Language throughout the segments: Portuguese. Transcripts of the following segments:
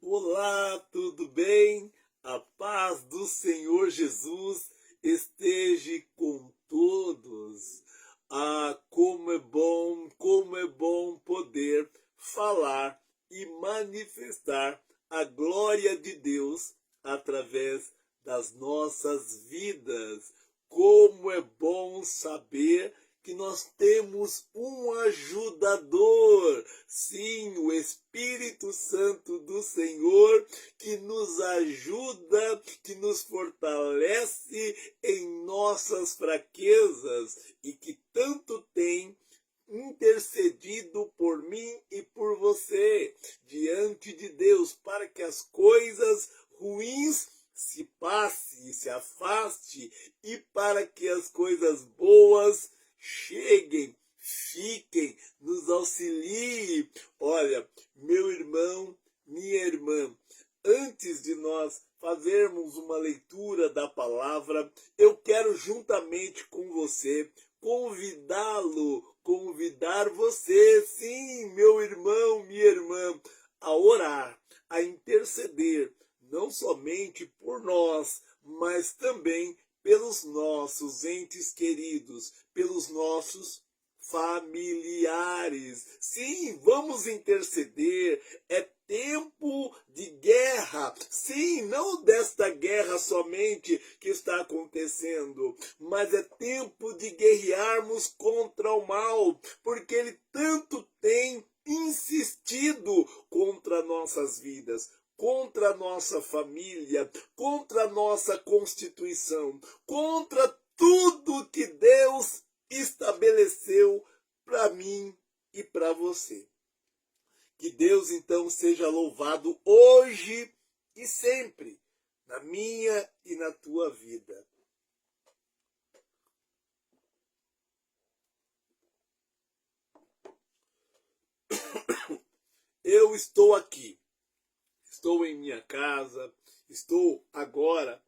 Olá, tudo bem? A paz do Senhor Jesus esteja com todos. Ah, como é bom poder falar e manifestar a glória de Deus através das nossas vidas. Como é bom saber que nós temos um ajudador, sim, o Espírito Santo do Senhor, que nos ajuda, que nos fortalece em nossas fraquezas e que tanto tem intercedido por mim e por você diante de Deus para que as coisas ruins se passe, se afaste e para que as coisas boas cheguem, fiquem, nos auxiliem. Olha, meu irmão, minha irmã, antes de nós fazermos uma leitura da palavra, eu quero juntamente com você convidar você, sim, meu irmão, minha irmã, a orar, a interceder, não somente por nós, mas também pelos nossos entes queridos, pelos nossos familiares. Sim, vamos interceder. É tempo de guerra. Sim, não desta guerra somente que está acontecendo, mas é tempo de guerrearmos contra o mal, porque ele tanto tem insistido contra nossas vidas, contra a nossa família, contra a nossa Constituição, contra tudo que Deus estabeleceu para mim e para você. Que Deus então seja louvado hoje e sempre, na minha e na tua vida. Eu estou aqui. Estou em minha casa, estou agora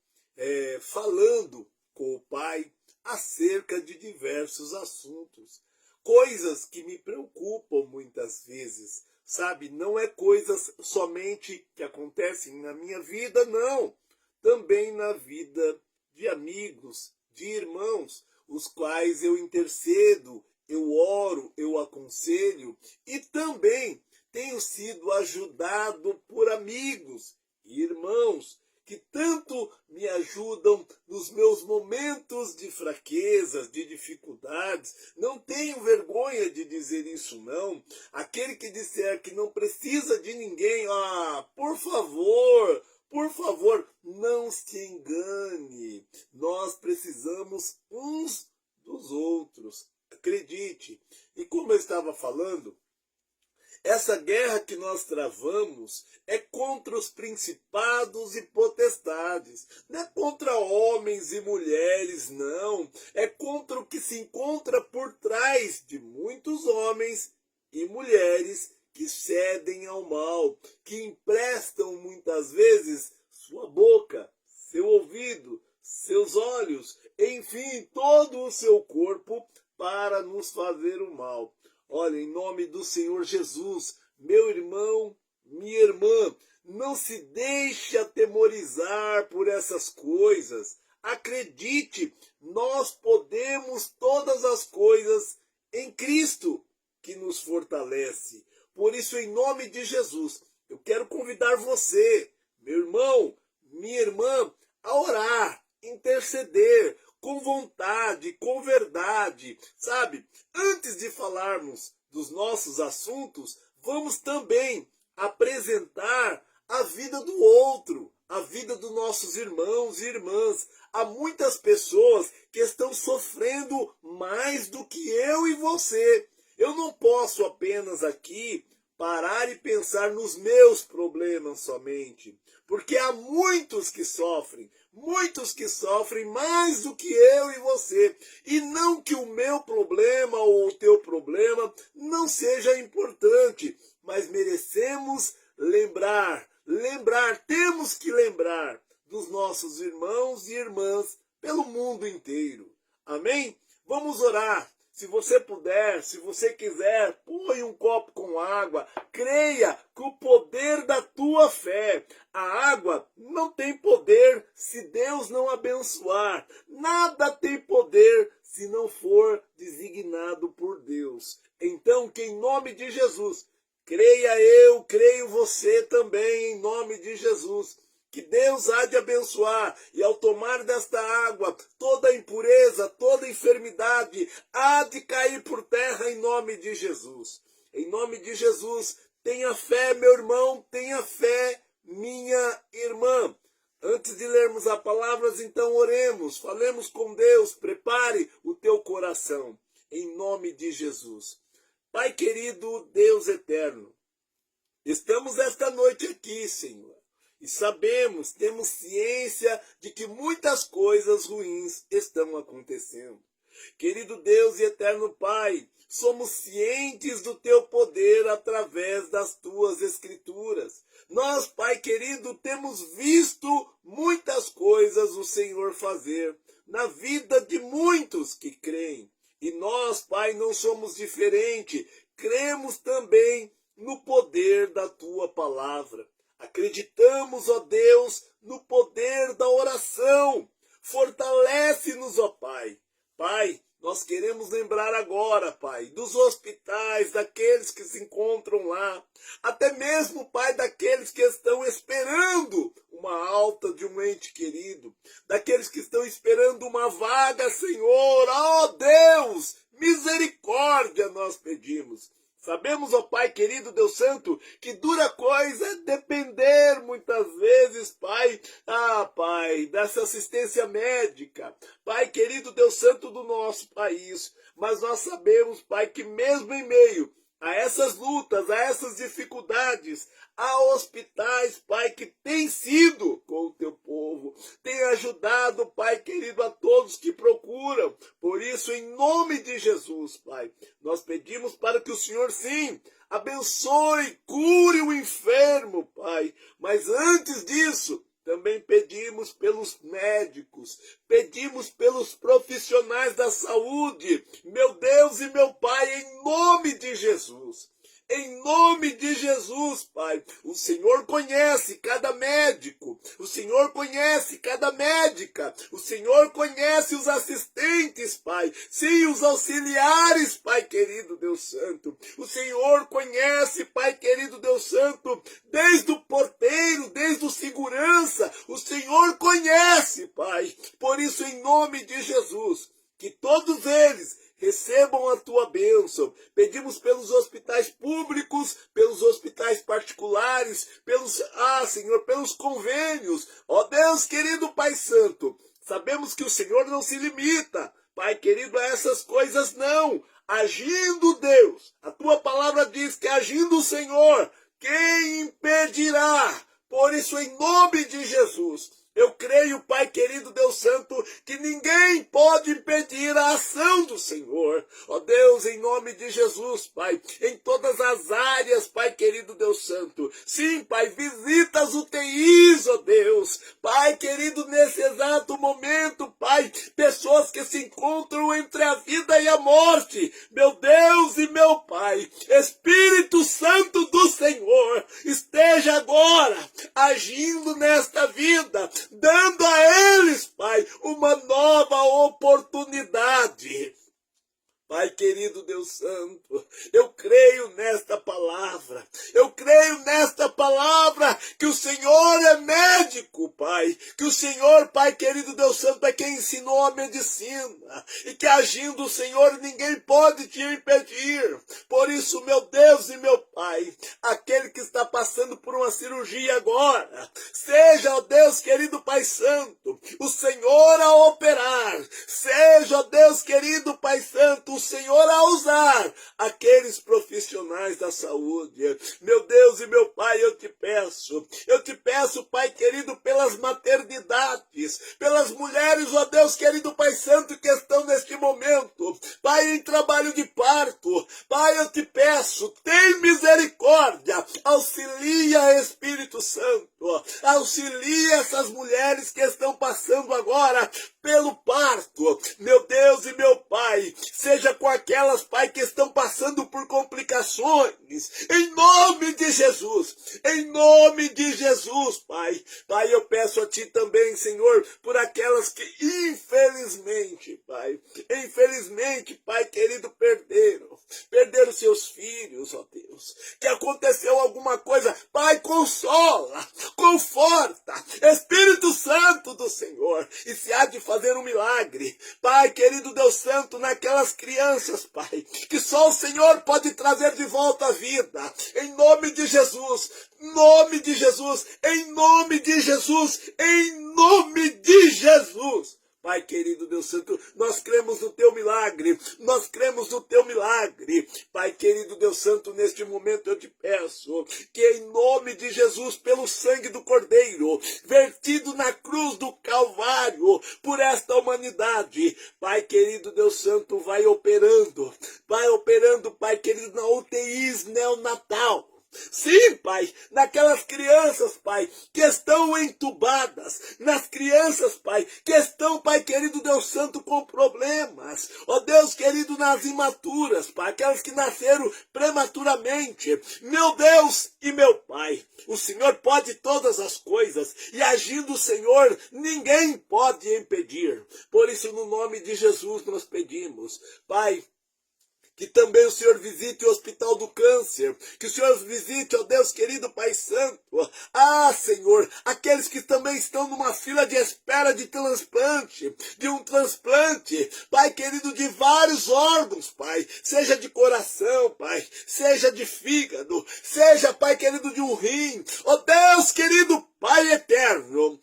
falando com o Pai acerca de diversos assuntos, coisas que me preocupam muitas vezes, sabe? Não é coisas somente que acontecem na minha vida, não. Também na vida de amigos, de irmãos, os quais eu intercedo, eu oro, eu aconselho e também tenho sido ajudado por amigos e irmãos que tanto me ajudam nos meus momentos de fraquezas, de dificuldades. Não tenho vergonha de dizer isso, não. Aquele que disser que não precisa de ninguém, por favor, não se engane. Nós precisamos uns dos outros. Acredite. E como eu estava falando, essa guerra que nós travamos é contra os principados e potestades. Não é contra homens e mulheres, não. É contra o que se encontra por trás de muitos homens e mulheres que cedem ao mal, que emprestam muitas vezes sua boca, seu ouvido, seus olhos, enfim, todo o seu corpo para nos fazer o mal. Olha, em nome do Senhor Jesus, meu irmão, minha irmã, não se deixe atemorizar por essas coisas. Acredite, nós podemos todas as coisas em Cristo que nos fortalece. Por isso, em nome de Jesus, eu quero convidar você, meu irmão, minha irmã, a orar, interceder, com vontade, com verdade, sabe? Antes de falarmos dos nossos assuntos, vamos também apresentar a vida do outro, a vida dos nossos irmãos e irmãs. Há muitas pessoas que estão sofrendo mais do que eu e você. Eu não posso apenas aqui parar e pensar nos meus problemas somente, porque há muitos que sofrem mais do que eu e você. E não que o meu problema ou o teu problema não seja importante, mas merecemos temos que lembrar dos nossos irmãos e irmãs pelo mundo inteiro. Amém? Vamos orar. Se você puder, se você quiser, põe um copo com água. Creia que o poder da tua fé Deus não abençoar, nada tem poder se não for designado por Deus. Então, que em nome de Jesus, creia eu, creio você também, em nome de Jesus, que Deus há de abençoar, e ao tomar desta água, toda impureza, toda enfermidade há de cair por terra em nome de Jesus. Em nome de Jesus, tenha fé, meu irmão, tenha fé, minha irmã. Antes de lermos a palavra, então oremos, falemos com Deus, prepare o teu coração, em nome de Jesus. Pai querido, Deus eterno, estamos esta noite aqui, Senhor, e sabemos, temos ciência de que muitas coisas ruins estão acontecendo. Querido Deus e eterno Pai, somos cientes do teu poder através das tuas escrituras. Nós, Pai querido, temos visto muitas coisas o Senhor fazer na vida de muitos que creem. E nós, Pai, não somos diferente. Cremos também no poder da tua palavra. Acreditamos, ó Deus, no poder da oração. Fortalece-nos, ó Pai. Pai, nós queremos lembrar agora, Pai, dos hospitais, daqueles que se encontram lá, até mesmo, Pai, daqueles que estão esperando uma alta de um ente querido, daqueles que estão esperando uma vaga, Senhor, ó Deus, misericórdia nós pedimos. Sabemos, ó Pai querido, Deus Santo, que dura coisa é depender muitas vezes, Pai, Pai, dessa assistência médica, Pai querido, Deus Santo do nosso país. Mas nós sabemos, Pai, que mesmo em meio a essas lutas, a essas dificuldades, há hospitais, Pai, que têm sido com o teu povo, tem ajudado, Pai querido, a todos que procuram. Por isso, em nome de Jesus, Pai, nós pedimos para que o Senhor, sim, abençoe, cure o enfermo, Pai. Mas antes disso, também pedimos pelos médicos, pedimos pelos profissionais da saúde, meu Deus e meu Pai, em nome de Jesus. Em nome de Jesus, Pai, o Senhor conhece cada médico, o Senhor conhece cada médica, o Senhor conhece os assistentes, Pai, sim, os auxiliares, Pai querido Deus Santo, o Senhor conhece, Pai querido Deus Santo, desde o porteiro, desde o segurança, o Senhor conhece, Pai, por isso, em nome de Jesus, que todos eles recebam a tua bênção. Pedimos pelos hospitais públicos, pelos hospitais particulares, Senhor, pelos convênios. Ó Deus querido Pai Santo, sabemos que o Senhor não se limita, Pai querido, a essas coisas não. Agindo Deus, a tua palavra diz que agindo o Senhor, quem impedirá? Por isso, em nome de Jesus, eu creio, Pai querido Deus Santo, que ninguém pode impedir a ação do Senhor. Ó Deus, em nome de Jesus, Pai, em todas as áreas, Pai querido Deus Santo. Sim, Pai, visita as UTIs, ó Deus. Pai querido, nesse exato momento, Pai, pessoas que se encontram entre a vida e a morte. Meu Deus e meu Pai, Espírito Santo do Senhor, esteja agora agindo nesta vida, dando a eles, Pai, uma nova oportunidade. Pai querido Deus Santo, eu creio nesta palavra, que o Senhor é médico, Pai, que o Senhor, Pai querido Deus Santo, é quem ensinou a medicina, e que agindo o Senhor ninguém pode te impedir. Por isso, meu Deus e meu Pai, aquele que está passando por uma cirurgia agora, seja, ó Deus querido Pai Santo, o Senhor a operar, seja, ó Deus querido Pai Santo, o Senhor a usar aqueles profissionais da saúde. Meu Deus e meu Pai, eu te peço, Pai querido, pelas maternidades, pelas mulheres, ó Deus querido Pai Santo, que estão neste momento, Pai, em trabalho de parto. Pai, eu te peço, tem misericórdia, Auxilia, Espírito Santo. Auxilia essas mulheres que estão passando agora pelo parto. Meu Deus e meu Pai, seja com aquelas, Pai, que estão passando por complicações. Em nome de Jesus. Em nome de Jesus, Pai. Pai, eu peço a Ti também, Senhor, por aquelas que infelizmente, Pai querido, perderam seus filhos, ó Deus. Que aconteceu alguma coisa, Pai, consola, conforta, Espírito Santo do Senhor, e se há de fazer um milagre, Pai querido Deus Santo, naquelas crianças, Pai, que só o Senhor pode trazer de volta à vida, em nome de Jesus, nome de Jesus, em nome de Jesus, em nome de Jesus. Pai querido Deus Santo, nós cremos no Teu milagre, nós cremos no Teu milagre. Pai querido Deus Santo, neste momento eu te peço que em nome de Jesus, pelo sangue do Cordeiro, vertido na cruz do Calvário, por esta humanidade, Pai querido Deus Santo, vai operando, Pai querido, na UTIs neonatal. Sim, Pai, naquelas crianças, Pai, que estão entubadas, nas crianças, Pai, que estão, Pai querido Deus Santo, com problemas, ó Deus querido, nas imaturas, Pai, aquelas que nasceram prematuramente, meu Deus e meu Pai, o Senhor pode todas as coisas, e agindo o Senhor, ninguém pode impedir, por isso no nome de Jesus nós pedimos, Pai, que também o Senhor visite o Hospital do Câncer, que o Senhor visite, ó Deus querido Pai Santo, Senhor, aqueles que também estão numa fila de espera de transplante, de um transplante, Pai querido, de vários órgãos, Pai, seja de coração, Pai, seja de fígado, seja, Pai querido, de um rim, ó Deus querido Pai eterno,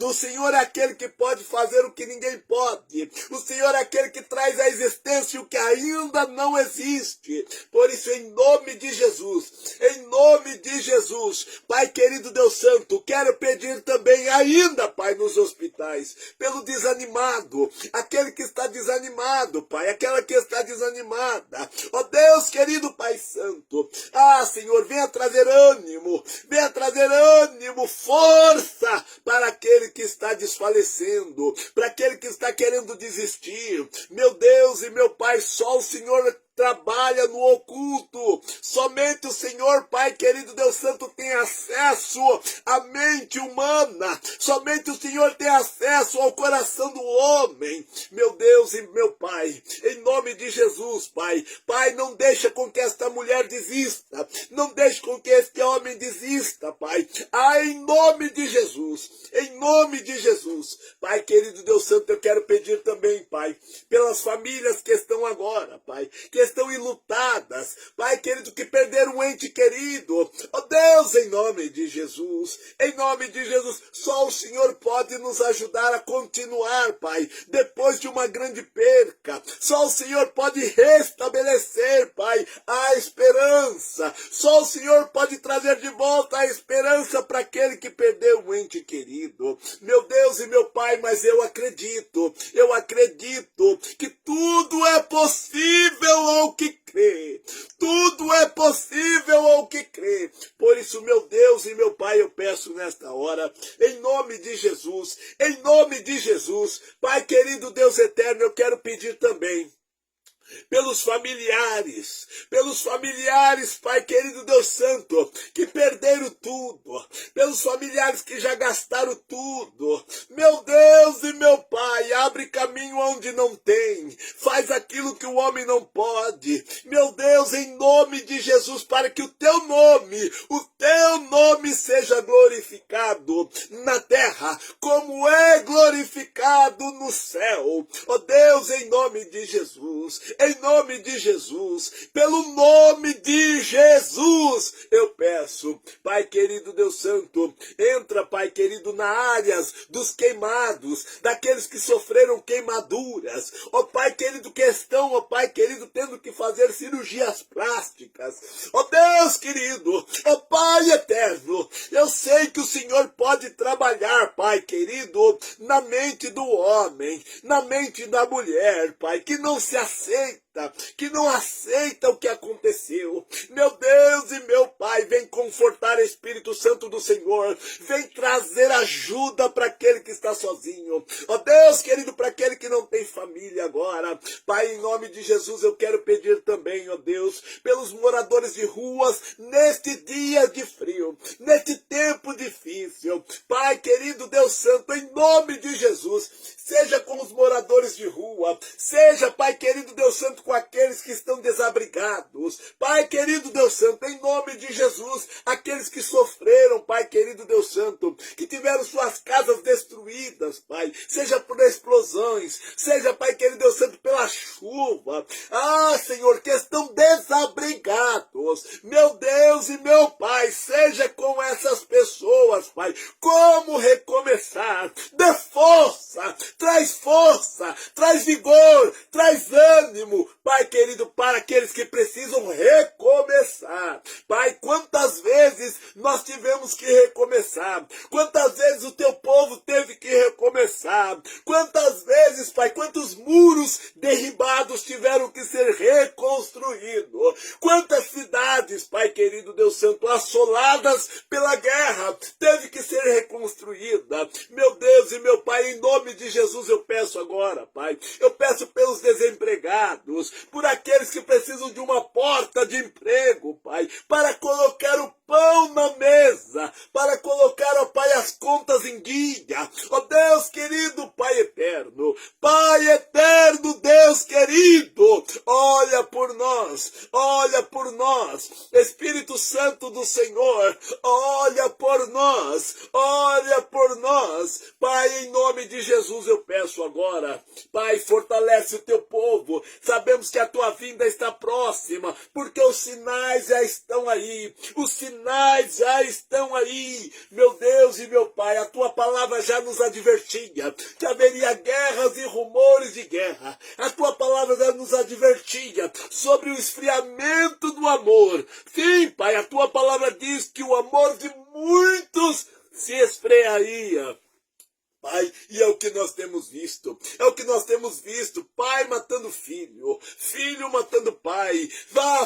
o Senhor é aquele que pode fazer o que ninguém pode. O Senhor é aquele que traz à existência o que ainda não existe. Por isso, em nome de Jesus, Pai querido Deus Santo, quero pedir também ainda, Pai, nos hospitais, pelo desanimado, aquele que está desanimado, Pai, aquela que está desanimada. Ó Deus querido Pai Santo, Senhor, venha trazer ânimo, força para aquele que está desfalecendo, para aquele que está querendo desistir. Meu Deus e meu Pai, só o Senhor trabalha no oculto. Somente o Senhor, Pai querido Deus Santo, tem acesso à mente humana. Somente o Senhor tem acesso ao coração do homem. Meu Deus e meu Pai, em nome de Jesus, Pai. Pai, não deixa com que esta mulher desista. Não deixe com que este homem desista, Pai. Em nome de Jesus. Pai querido Deus Santo, eu quero pedir também, Pai, pelas famílias que estão agora, Pai, que estão enlutadas, Pai querido, que perderam um ente querido. Ó Deus, em nome de Jesus, só o Senhor pode nos ajudar a continuar, Pai, depois de uma grande perca. Só o Senhor pode restabelecer, Pai, a esperança. Só o Senhor pode trazer de volta a esperança para aquele que perdeu um ente querido. Meu Deus e meu Pai, mas eu acredito que tudo é possível ao que crê. Tudo é possível ao que crê. Por isso, meu Deus e meu Pai, eu peço nesta hora, em nome de Jesus, Pai querido Deus eterno, eu quero pedir também pelos familiares, Pai querido Deus Santo, que perderam tudo, pelos familiares que já gastaram tudo. Meu Deus e meu Pai, abre caminho onde não tem, faz aquilo que o homem não pode. Meu Deus, em nome de Jesus, para que o teu nome seja glorificado na terra, como é glorificado no céu. Ó Deus, em nome de Jesus, pelo nome de Jesus, eu peço, Pai querido Deus Santo, entra, Pai querido, na áreas dos queimados, daqueles que sofreram queimaduras, ó Pai querido, que estão, ó Pai querido, tendo que fazer cirurgias plásticas, ó Deus querido, ó Pai eterno, eu sei que o Senhor pode trabalhar, Pai querido, na mente do homem, na mente da mulher, Pai, que não se aceita o que aconteceu. Meu Deus e meu Pai, vem confortar, Espírito Santo do Senhor. Vem trazer ajuda para aquele que está sozinho. Ó Deus querido, para aquele que não tem família agora. Pai, em nome de Jesus, eu quero pedir também, ó Deus, pelos moradores de ruas, neste dia de frio, neste tempo difícil. Pai, querido Deus Santo, em nome de Jesus, seja com os moradores de rua, seja, Pai querido Deus Santo, com aqueles que estão desabrigados. Pai querido Deus Santo, em nome de Jesus, aqueles que sofreram, Pai querido Deus Santo, que tiveram suas casas destruídas, Pai, seja por explosões, seja, Pai querido Deus Santo, pela chuva. Ah, Senhor, que estão desabrigados. Meu Deus e meu Pai, seja com essas pessoas, Pai, como recomeçar. Dê força, traz vigor, traz ânimo, Pai querido, para aqueles que precisam recomeçar. Pai, quantas vezes nós tivemos que recomeçar? Quantas vezes o teu povo teve que recomeçar? Quantas vezes, Pai, quantos muros derribados tiveram que ser reconstruídos? Quantas cidades, Pai querido Deus Santo, assoladas pela guerra, teve que ser reconstruída? Meu Deus e meu Pai, em nome de Jesus eu peço agora, Pai, eu peço pelos desempregados, por aqueles que precisam de uma porta de emprego, Pai, para colocar o pão na mesa, para colocar, ó Pai, as contas em dia. Ó Deus querido, Pai eterno, Deus querido, olha por nós, Espírito Santo do Senhor, olha por nós, Pai, em nome de Jesus eu peço agora, Pai, fortalece o teu povo. Sabemos que a tua vinda está próxima, porque os sinais já estão aí, meu Deus e meu Pai, a tua palavra já nos advertia que haveria guerras e rumores de guerra. A tua palavra já nos advertia sobre o esfriamento do amor. Sim, Pai, a tua palavra diz que o amor de muitos se esfriaria. Pai, e é o que nós temos visto, pai matando filho, filho matando pai,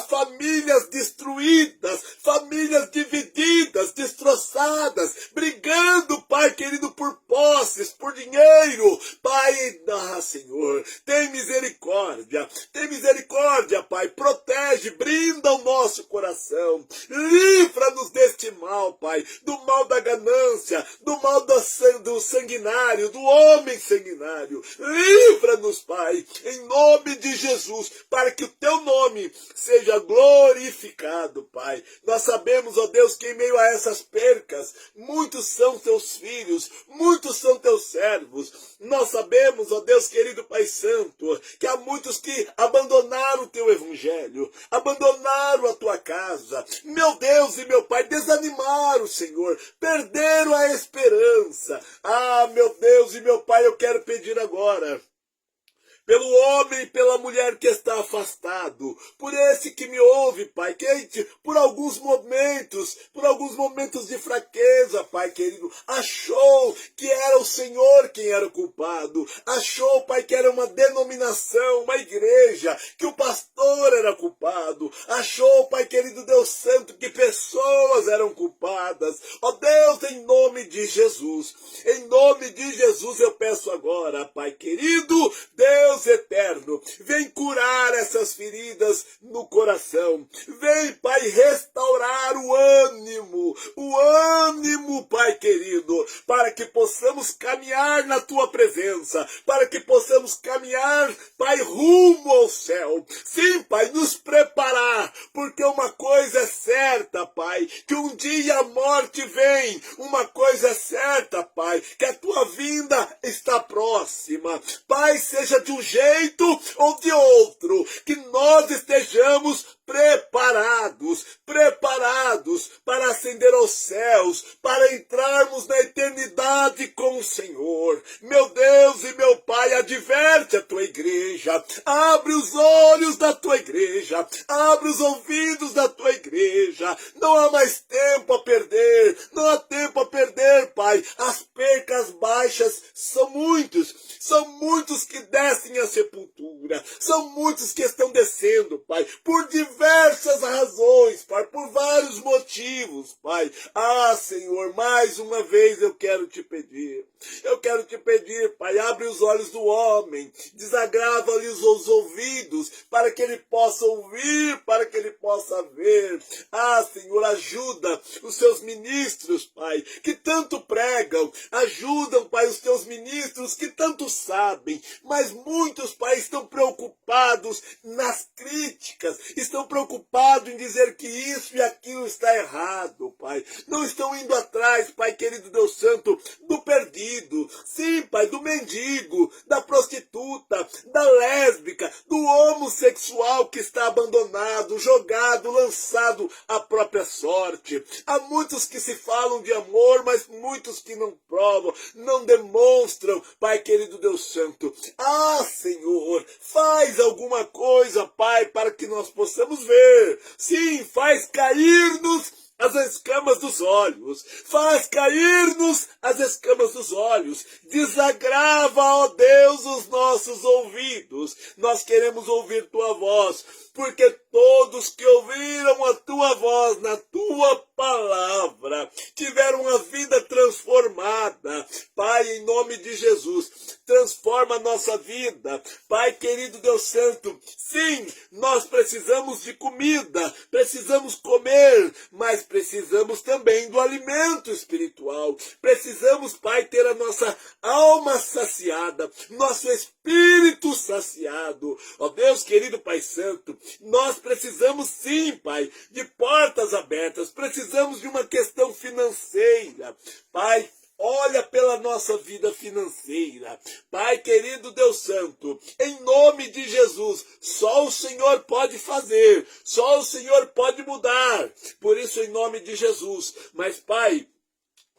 famílias destruídas, famílias divididas, destroçadas, brigando, Pai querido, por posses, por dinheiro. Pai, Senhor, tem misericórdia, Pai, protege, brinda o nosso coração, livra-nos deste mal, Pai, do mal da ganância, do mal do sanguinário, do homem sanguinário. Livra-nos, Pai, em nome de Jesus, para que o teu nome seja glorificado, Pai. Nós sabemos, ó Deus, que em meio a essas percas, muitos são teus filhos, muitos são teus servos. Nós sabemos, ó Deus querido Pai Santo, que há muitos que abandonaram o teu evangelho, abandonaram a tua casa. Meu Deus e meu Pai, desanimaram, Senhor, perderam a esperança. Meu Deus e meu Pai, eu quero pedir agora, pelo homem e pela mulher que está afastado, por esse que me ouve, Pai, que por alguns momentos de fraqueza, Pai querido, achou que era o Senhor quem era o culpado, achou, Pai, que era uma denominação, uma igreja, que o pastor era culpado, achou, Pai querido Deus Santo, que pessoas eram culpadas. Ó Deus, em nome de Jesus eu peço agora, Pai querido, Deus eterno, vem curar essas feridas no coração. Vem, Pai, restaurar o ânimo, Pai querido, para que possamos caminhar na tua presença, para que possamos caminhar, Pai, rumo ao céu. Sim, Pai, nos preparar, porque uma coisa é certa, Pai, que um dia a morte vem. Uma coisa é certa, Pai, que a tua vinda está próxima. Pai, seja de um jeito ou de outro, que nós estejamos preparados para ascender aos céus, para entrarmos na eternidade com o Senhor. Meu Deus e meu Pai, adverte a tua igreja, abre os olhos da tua igreja, abre os ouvidos da tua igreja. Não há mais tempo a perder, Pai. As percas baixas são muitos São muitos que descem à sepultura. São muitos que estão descendo, Pai, por diversas razões, Pai, por vários motivos, Pai. Ah, Senhor, mais uma vez eu quero te pedir. Eu quero te pedir, Pai, abre os olhos do homem, desagrava-lhe os ouvidos, para que ele possa ouvir, para que ele possa ver. Ah, Senhor, ajuda os seus ministros, Pai, que tanto pregam. Ajudam, Pai, os teus ministros que tanto sabem. Mas muitos, Pai, estão preocupados nas críticas, estão preocupados em dizer que isso e aquilo está errado, Pai. Não estão indo atrás, Pai querido Deus Santo, do perdido. Sim, Pai, do mendigo, da prostituta, da lésbica, do homossexual que está abandonado, jogado, lançado à própria sorte. Há muitos que se falam de amor, mas muitos que não provam, não demonstram, Pai querido Deus Santo. Ah, Senhor, faz alguma coisa, Pai, para que nós possamos ver. Sim, faz cair-nos as escamas dos olhos, faz cair-nos as escamas dos olhos, desagrava, ó Deus, os nossos ouvidos. Nós queremos ouvir tua voz, porque todos que ouviram a tua voz na tua palavra tiveram a vida transformada. Pai, em nome de Jesus, transforma a nossa vida. Pai querido Deus Santo, sim, nós precisamos de comida, precisamos comer, mas precisamos também do alimento espiritual. Precisamos, Pai, ter a nossa alma saciada, nosso espírito saciado. Ó Deus querido Pai Santo, nós precisamos sim, Pai, de portas abertas, precisamos de uma questão financeira. Pai, olha pela nossa vida financeira. Pai querido Deus Santo, em nome de Jesus, só o Senhor pode fazer, só o Senhor pode mudar. Por isso, em nome de Jesus, mas Pai,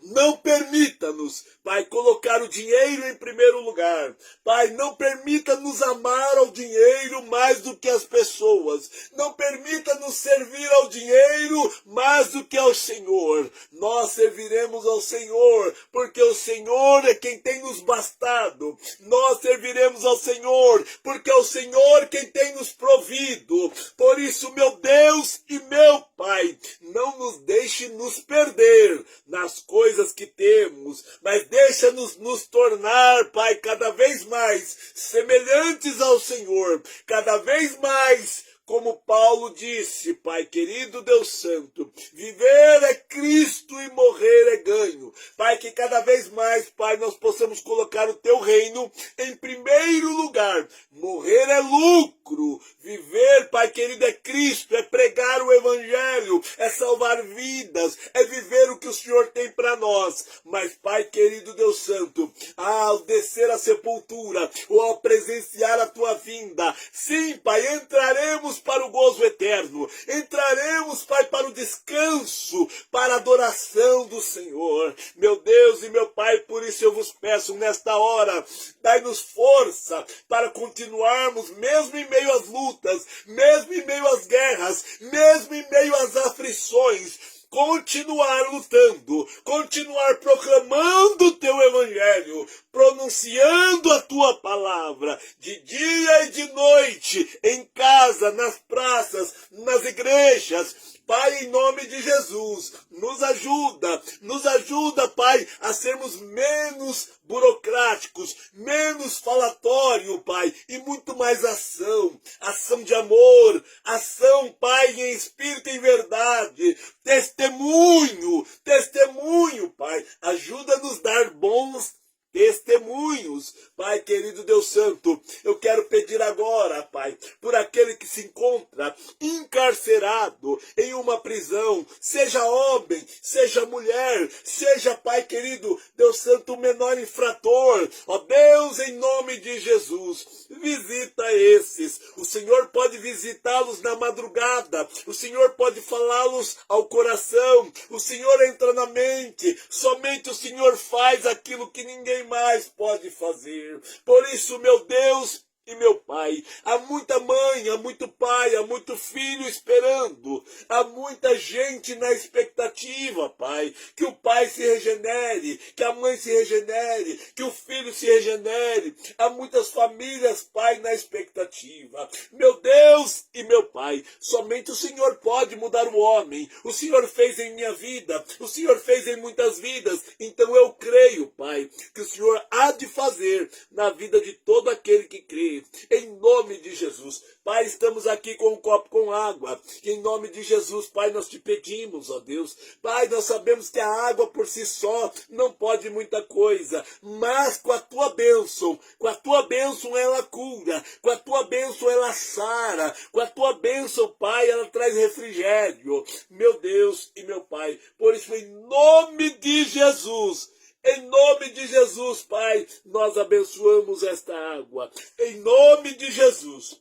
não permita-nos, Pai, colocar o dinheiro em primeiro lugar. Pai, não permita-nos amar ao dinheiro mais do que as pessoas. Não permita-nos servir ao dinheiro mais do que ao Senhor. Nós serviremos ao Senhor, porque o Senhor é quem tem nos bastado. Nós serviremos ao Senhor, porque é o Senhor quem tem nos provido. Por isso, meu Deus e meu Pai, não nos deixe nos perder nas coisas que temos, mas deixa-nos nos tornar, Pai, cada vez mais semelhantes ao Senhor, cada vez mais, como Paulo disse, Pai querido Deus Santo, viver é Cristo e morrer é ganho. Pai, que cada vez mais, Pai, nós possamos colocar o teu reino em primeiro lugar. Morrer é lucro, viver, Pai querido, é Cristo, é pregar o Evangelho, é salvar vidas, é viver o que o Senhor tem para nós. Mas, Pai querido Deus Santo, ao descer a sepultura, ou ao presenciar a tua vinda, sim, Pai, entraremos para o gozo eterno, entraremos, Pai, para o descanso, para a adoração do Senhor. Meu Deus e meu Pai, por isso eu vos peço nesta hora, dai-nos força para continuarmos, mesmo em meio às lutas, mesmo em meio às guerras, mesmo em meio às aflições, continuar lutando, continuar proclamando o teu evangelho, pronunciando a tua palavra, de dia e de noite, em casa, nas praças, nas igrejas. Pai, em nome de Jesus, nos ajuda, Pai, a sermos menos burocráticos, menos falatório, Pai, e muito mais ação de amor, ação, Pai, em espírito e em verdade, testemunho, Pai, ajuda-nos a dar bons testemunhos. Pai querido Deus Santo, eu quero pedir agora, Pai, por aquele que se encontra encarcerado em uma prisão, seja homem, seja mulher, seja, Pai querido Deus Santo, o menor infrator. Ó Deus, em nome de Jesus, visita esses. O Senhor pode visitá-los na madrugada, o Senhor pode falá-los ao coração, o Senhor entra na mente, somente o Senhor faz aquilo que ninguém mais pode fazer. Por isso, meu Deus e meu Pai, há muita mãe, há muito pai, há muito filho esperando, há muita gente na expectativa, Pai, que o pai se regenere, que a mãe se regenere, que o filho se regenere, há muitas famílias, Pai, na expectativa. Meu Deus e meu Pai, somente o Senhor pode mudar o homem, o Senhor fez em minha vida, o Senhor fez em muitas vidas, então eu creio, Pai, que o Senhor há de fazer na vida de todo aquele que crê, em nome de Jesus. Pai, estamos aqui com um copo com água, em nome de Jesus, Pai, nós te pedimos, ó Deus, Pai, nós sabemos que a água por si só não pode muita coisa, mas com a tua bênção ela cura, com a tua bênção ela sara, com a tua bênção, Pai, ela traz refrigério, meu Deus e meu Pai, por isso em nome de Jesus, em nome de Jesus, Pai, nós abençoamos esta água. Em nome de Jesus.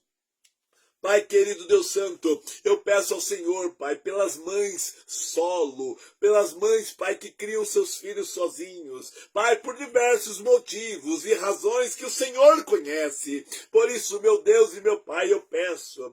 Pai querido Deus Santo, eu peço ao Senhor, Pai, pelas mães solo, pelas mães, Pai, que criam seus filhos sozinhos, Pai, por diversos motivos e razões que o Senhor conhece. Por isso, meu Deus e meu Pai, eu peço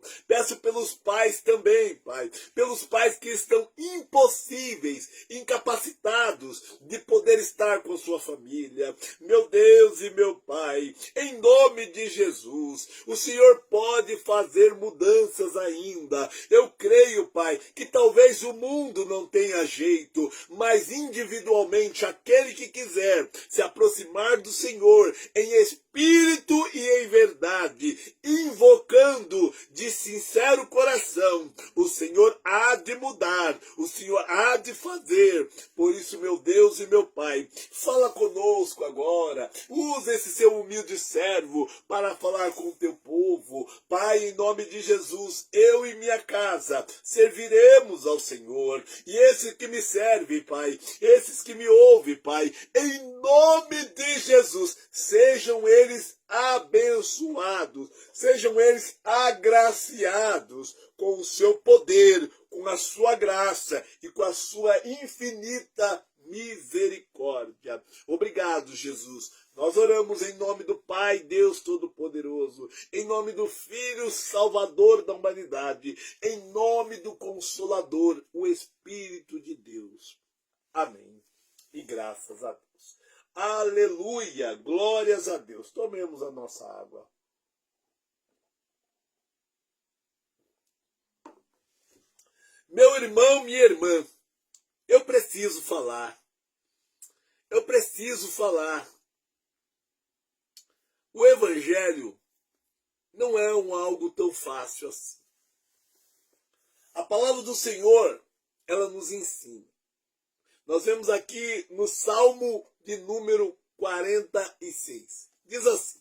pelos pais também, Pai, pelos pais que estão impossíveis, incapacitados de poder estar com sua família. Meu Deus e meu Pai, em nome de Jesus, o Senhor pode fazer mudanças ainda. Eu creio, Pai, que talvez o mundo não tenha jeito, mas individualmente aquele que quiser se aproximar do Senhor em espírito e em verdade, invocando de sincero coração, o Senhor há de mudar, o Senhor há de fazer. Por isso, meu Deus e meu Pai, fala conosco agora, usa esse seu humilde servo para falar com o teu povo. Pai, em nome de Jesus, eu e minha casa serviremos ao Senhor. E esses que me servem, Pai, esses que me ouvem, Pai, em nome de Jesus, sejam eles abençoados, sejam eles agraciados com o seu poder, com a sua graça e com a sua infinita misericórdia. Obrigado, Jesus. Nós oramos em nome do Pai, Deus Todo-Poderoso, em nome do Filho Salvador da humanidade, em nome do Consolador, o Espírito de Deus. Amém. E graças a Deus. Aleluia, glórias a Deus. Tomemos a nossa água. Meu irmão, minha irmã, eu preciso falar. Eu preciso falar. O Evangelho não é algo tão fácil assim. A palavra do Senhor, ela nos ensina. Nós vemos aqui no Salmo de número 46. Diz assim: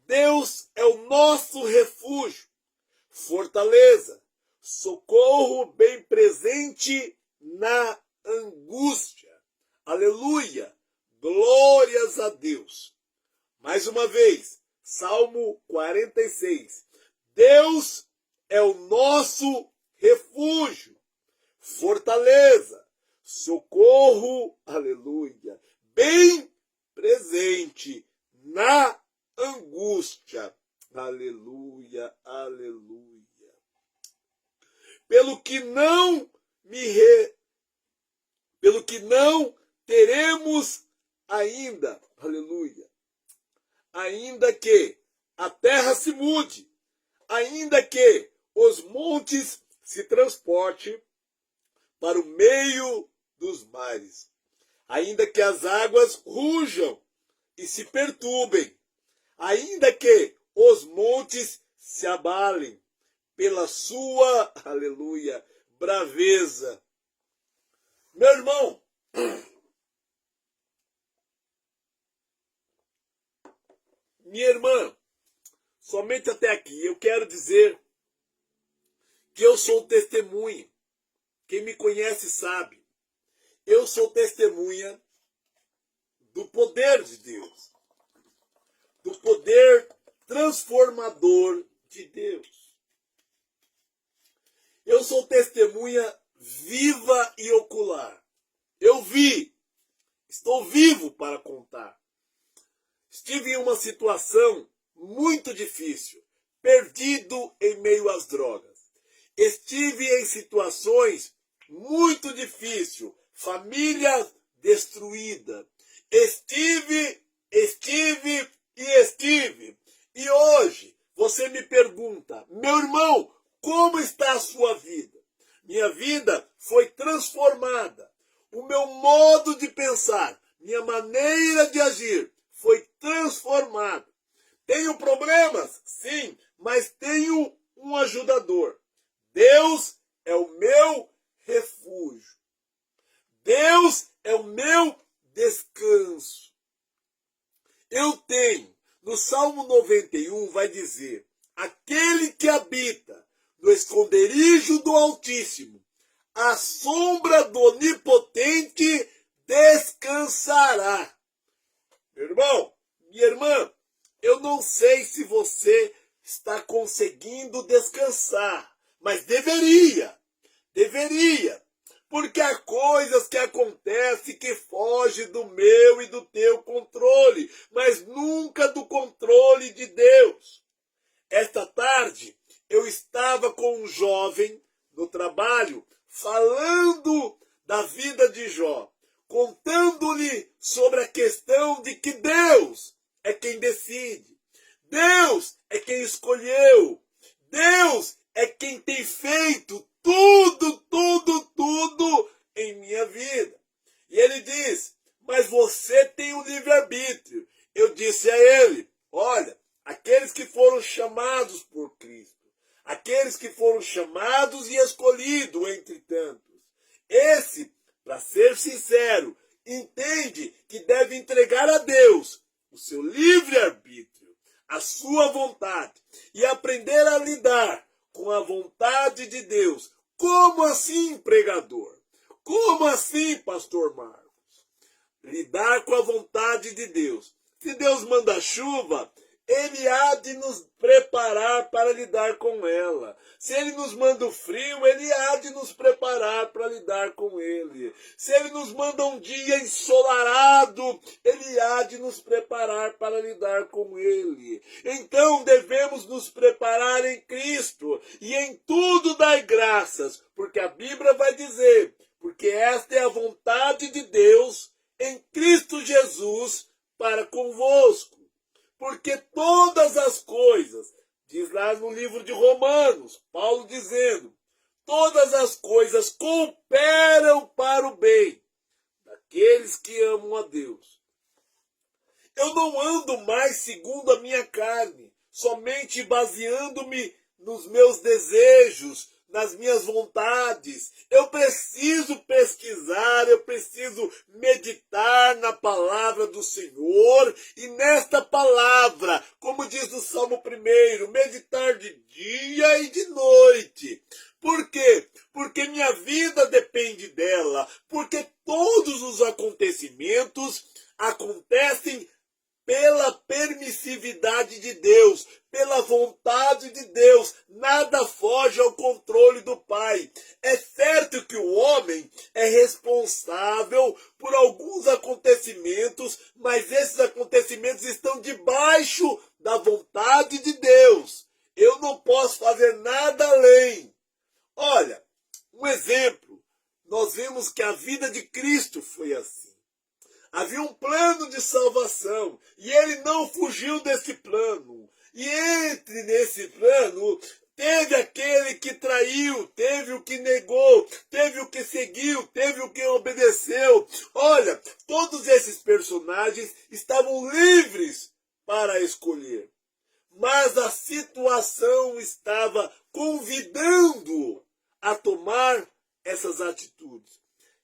Deus é o nosso refúgio, fortaleza, socorro bem presente na angústia. Aleluia! Glórias a Deus! Mais uma vez, Salmo 46. Deus é o nosso refúgio, fortaleza, socorro, aleluia, bem presente na angústia. Aleluia, aleluia. Pelo que não teremos ainda, aleluia, ainda que a terra se mude, ainda que os montes se transportem para o meio dos mares, ainda que as águas rujam e se perturbem, ainda que os montes se abalem pela sua, aleluia, braveza. Meu irmão, minha irmã, somente até aqui eu quero dizer que eu sou testemunha. Quem me conhece sabe. Eu sou testemunha do poder de Deus, do poder transformador de Deus. Eu sou testemunha viva e ocular. Eu vi, estou vivo para contar. Estive em uma situação muito difícil, perdido em meio às drogas. Estive em situações muito difíceis, família destruída. Estive. E hoje você me pergunta, meu irmão, como está a sua vida? Minha vida foi transformada. O meu modo de pensar, minha maneira de agir foi transformada. Tenho problemas? Sim, mas tenho um ajudador. Deus é o meu refúgio. Deus é o meu descanso. Eu tenho, no Salmo 91 vai dizer, aquele que habita no esconderijo do Altíssimo, à sombra do Onipotente descansará. Meu irmão, minha irmã, eu não sei se você está conseguindo descansar, mas deveria. Porque há coisas que acontecem que fogem do meu e do teu controle, mas nunca do controle de Deus. Esta tarde eu estava com um jovem no trabalho falando da vida de Jó, contando-lhe sobre a questão de que Deus é quem decide. Deus é quem escolheu. Deus é quem tem feito tudo em minha vida. E ele diz, mas você tem um livre-arbítrio. Eu disse a ele, olha, aqueles que foram chamados por Cristo, aqueles que foram chamados e escolhidos entre tantos, esse, para ser sincero, entende que deve entregar a Deus o seu livre-arbítrio, a sua vontade, e aprender a lidar com a vontade de Deus. Como assim, pregador? Como assim, pastor Marcos? Lidar com a vontade de Deus. Se Deus manda chuva, Ele há de nos preparar para lidar com ela. Se Ele nos manda o frio, Ele há de nos preparar para lidar com ele. Se Ele nos manda um dia ensolarado, Ele há de nos preparar para lidar com ele. Então devemos nos preparar em Cristo e em tudo dar graças, porque a Bíblia vai dizer, porque esta é a vontade de Deus em Cristo Jesus para convosco. Porque todas as coisas, diz lá no livro de Romanos, Paulo dizendo, todas as coisas cooperam para o bem daqueles que amam a Deus. Eu não ando mais segundo a minha carne, somente baseando-me nos meus desejos, nas minhas vontades. Eu preciso pesquisar, eu preciso meditar na palavra do Senhor. E nesta palavra, como diz no Salmo 1, meditar de dia e de noite. Por quê? Porque minha vida depende dela. Porque todos os acontecimentos acontecem pela permissividade de Deus, pela vontade de Deus. Nada foge ao controle do Pai. É certo que o homem é responsável por alguns acontecimentos, mas esses acontecimentos estão debaixo da vontade de Deus. Eu não posso fazer nada além. Olha, um exemplo. Nós vemos que a vida de Cristo foi assim. Havia um plano de salvação e ele não fugiu desse plano. E entre nesse plano, teve aquele que traiu, teve o que negou, teve o que seguiu, teve o que obedeceu. Olha, todos esses personagens estavam livres para escolher. Mas a situação estava convidando a tomar essas atitudes.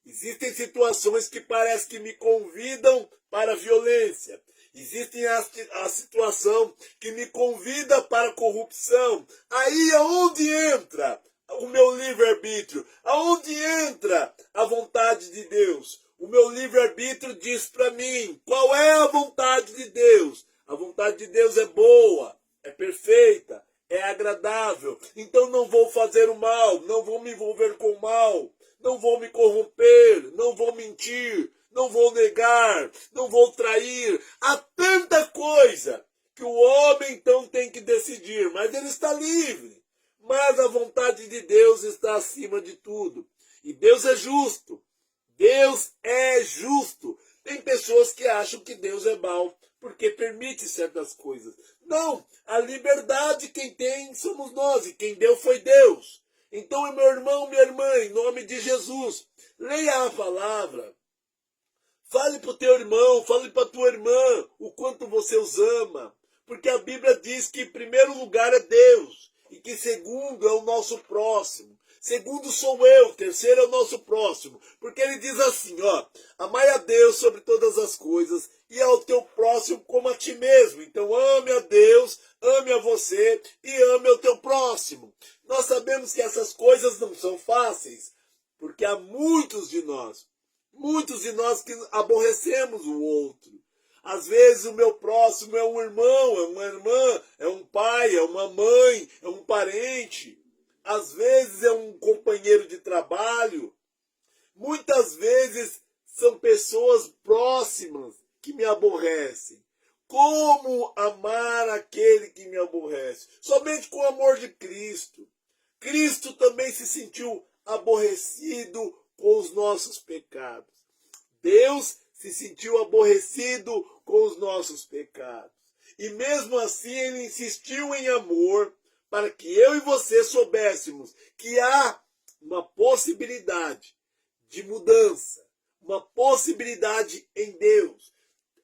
Existem situações que parece que me convidam para a violência. Existe a situação que me convida para a corrupção. Aí aonde entra o meu livre-arbítrio? Aonde entra a vontade de Deus? O meu livre-arbítrio diz para mim qual é a vontade de Deus. A vontade de Deus é boa, é perfeita, é agradável. Então não vou fazer o mal, não vou me envolver com o mal. Não vou me corromper, não vou mentir, não vou negar, não vou trair. Há tanta coisa que o homem então tem que decidir, mas ele está livre. Mas a vontade de Deus está acima de tudo. E Deus é justo. Deus é justo. Tem pessoas que acham que Deus é mau porque permite certas coisas. Não, a liberdade quem tem somos nós e quem deu foi Deus. Então, meu irmão, minha irmã, em nome de Jesus, leia a palavra. Fale para o teu irmão, fale para a tua irmã o quanto você os ama. Porque a Bíblia diz que em primeiro lugar é Deus e que segundo é o nosso próximo. Segundo sou eu, terceiro é o nosso próximo. Porque ele diz assim, ó, amai a Deus sobre todas as coisas e ao teu próximo como a ti mesmo. Então ame a Deus, ame a você e ame ao teu próximo. Nós sabemos que essas coisas não são fáceis, porque há muitos de nós que aborrecemos o outro. Às vezes o meu próximo é um irmão, é uma irmã, é um pai, é uma mãe, é um parente. Às vezes é um companheiro de trabalho. Muitas vezes são pessoas próximas que me aborrecem. Como amar aquele que me aborrece? Somente com o amor de Cristo. Cristo também se sentiu aborrecido com os nossos pecados. Deus se sentiu aborrecido com os nossos pecados. E mesmo assim ele insistiu em amor para que eu e você soubéssemos que há uma possibilidade de mudança, uma possibilidade em Deus.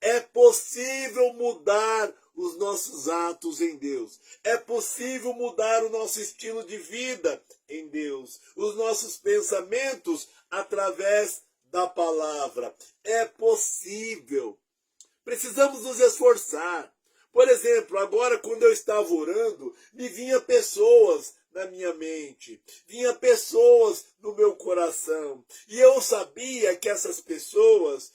É possível mudar os nossos atos em Deus. É possível mudar o nosso estilo de vida em Deus. Os nossos pensamentos através da palavra. É possível. Precisamos nos esforçar. Por exemplo, agora quando eu estava orando, me vinha pessoas na minha mente, vinha pessoas no meu coração. E eu sabia que essas pessoas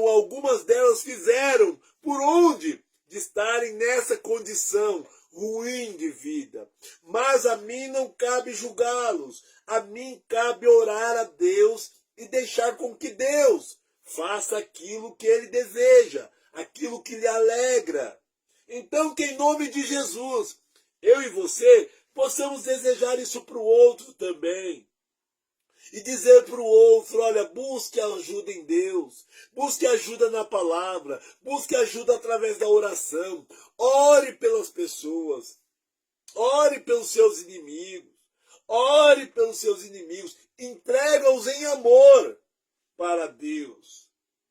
algumas delas fizeram por onde de estarem nessa condição ruim de vida. Mas a mim não cabe julgá-los. A mim cabe orar a Deus e deixar com que Deus faça aquilo que Ele deseja, aquilo que lhe alegra. Então, que em nome de Jesus, eu e você possamos desejar isso para o outro também. E dizer para o outro, olha, busque ajuda em Deus, busque ajuda na palavra, busque ajuda através da oração. Ore pelas pessoas, ore pelos seus inimigos, ore pelos seus inimigos, entrega-os em amor para Deus.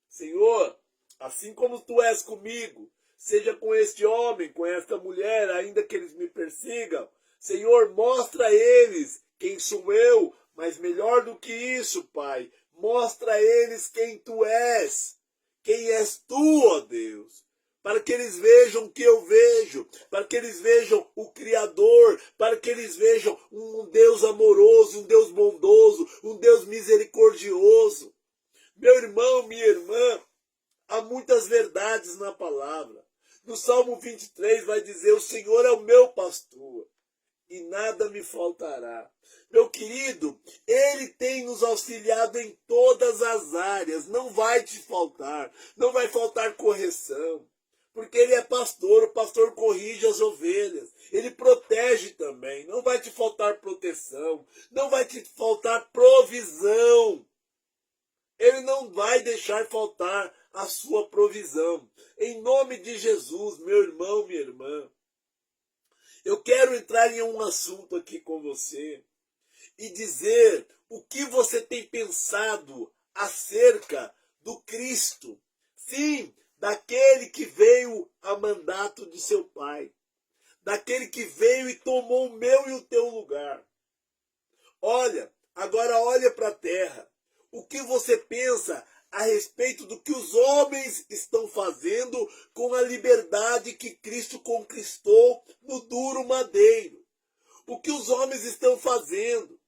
Senhor, assim como tu és comigo, seja com este homem, com esta mulher, ainda que eles me persigam, Senhor, mostra a eles quem sou eu, mas melhor do que isso, Pai, mostra a eles quem tu és, quem és tu, ó Deus, para que eles vejam o que eu vejo, para que eles vejam o Criador, para que eles vejam um Deus amoroso, um Deus bondoso, um Deus misericordioso. Meu irmão, minha irmã, há muitas verdades na palavra. No Salmo 23 vai dizer, o Senhor é o meu pastor e nada me faltará. Meu querido, Ele tem nos auxiliado em todas as áreas, não vai te faltar, não vai faltar correção, porque Ele é pastor, o pastor corrige as ovelhas, Ele protege também, não vai te faltar proteção, não vai te faltar provisão, Ele não vai deixar faltar a sua provisão. Em nome de Jesus, meu irmão, minha irmã, eu quero entrar em um assunto aqui com você e dizer o que você tem pensado acerca do Cristo. Sim, daquele que veio a mandato de seu Pai. Daquele que veio e tomou o meu e o teu lugar. Olha, agora olha para a terra. O que você pensa a respeito do que os homens estão fazendo com a liberdade que Cristo conquistou no duro madeiro? O que os homens estão fazendo?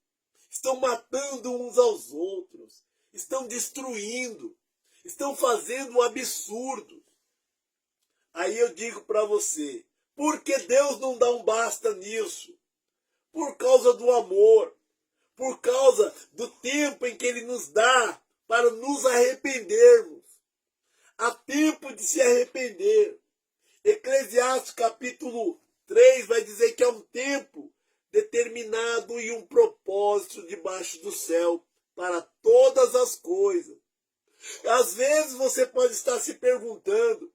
Estão matando uns aos outros, estão destruindo, estão fazendo absurdos. Aí eu digo para você, por que Deus não dá um basta nisso? Por causa do amor, por causa do tempo em que Ele nos dá para nos arrependermos. Há tempo de se arrepender. Eclesiastes capítulo 3 vai dizer que é um tempo determinado e um propósito debaixo do céu para todas as coisas. Às vezes você pode estar se perguntando,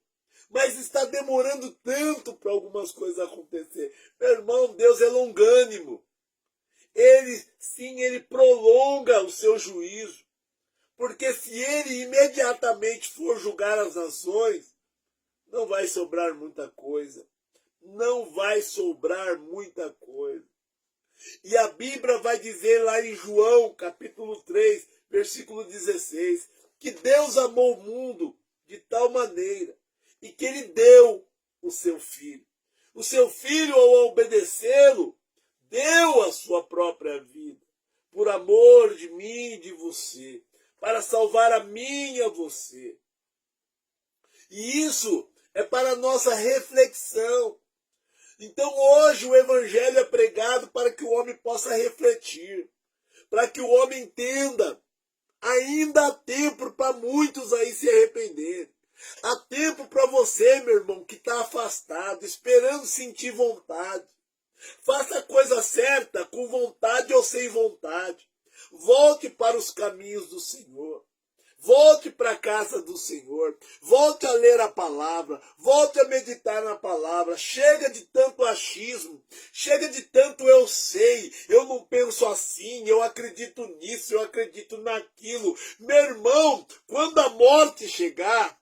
mas está demorando tanto para algumas coisas acontecer. Meu irmão, Deus é longânimo. Ele prolonga o seu juízo. Porque se ele imediatamente for julgar as nações, não vai sobrar muita coisa. Não vai sobrar muita coisa. E a Bíblia vai dizer lá em João, capítulo 3, versículo 16, que Deus amou o mundo de tal maneira e que ele deu o seu filho. O seu filho, ao obedecê-lo, deu a sua própria vida, por amor de mim e de você, para salvar a mim e a você. E isso é para a nossa reflexão. Então hoje o evangelho é pregado para que o homem possa refletir, para que o homem entenda. Ainda há tempo para muitos aí se arrepender. Há tempo para você, meu irmão, que está afastado, esperando sentir vontade. Faça a coisa certa, com vontade ou sem vontade. Volte para os caminhos do Senhor. Volte para a casa do Senhor. Volte a ler a palavra. Volte a meditar na palavra. Chega de tanto achismo. Chega de tanto eu sei. Eu não penso assim. Eu acredito nisso. Eu acredito naquilo. Meu irmão, quando a morte chegar,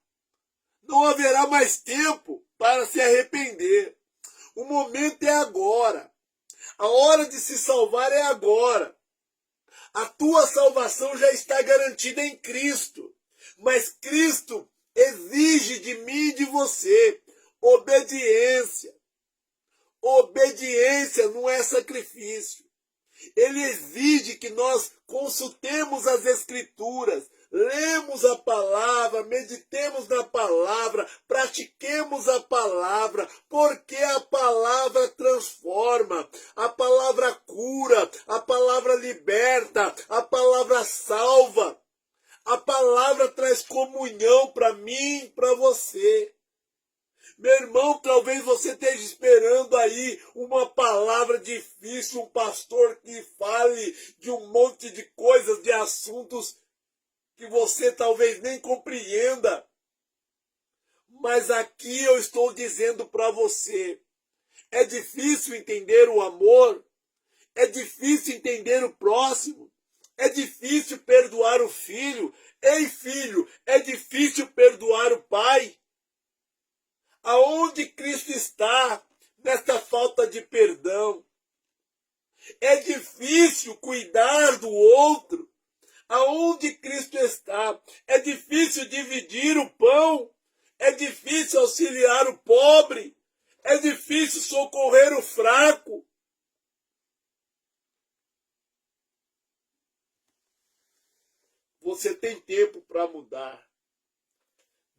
não haverá mais tempo para se arrepender. O momento é agora. A hora de se salvar é agora. A tua salvação já está garantida em Cristo. Mas Cristo exige de mim e de você obediência. Obediência não é sacrifício. Ele exige que nós consultemos as Escrituras, lemos a palavra, meditemos na palavra, pratiquemos a palavra, porque a palavra transforma, a palavra cura, a palavra liberta, a palavra salva, a palavra traz comunhão para mim e para você. Meu irmão, talvez você esteja esperando aí uma palavra difícil, um pastor que fale de um monte de coisas, de assuntos que você talvez nem compreenda. Mas aqui eu estou dizendo para você, é difícil entender o amor, é difícil entender o próximo, é difícil perdoar o filho. Ei, filho, é difícil perdoar o pai. Aonde Cristo está nesta falta de perdão? É difícil cuidar do outro. Aonde Cristo está? É difícil dividir o pão. É difícil auxiliar o pobre. É difícil socorrer o fraco. Você tem tempo para mudar.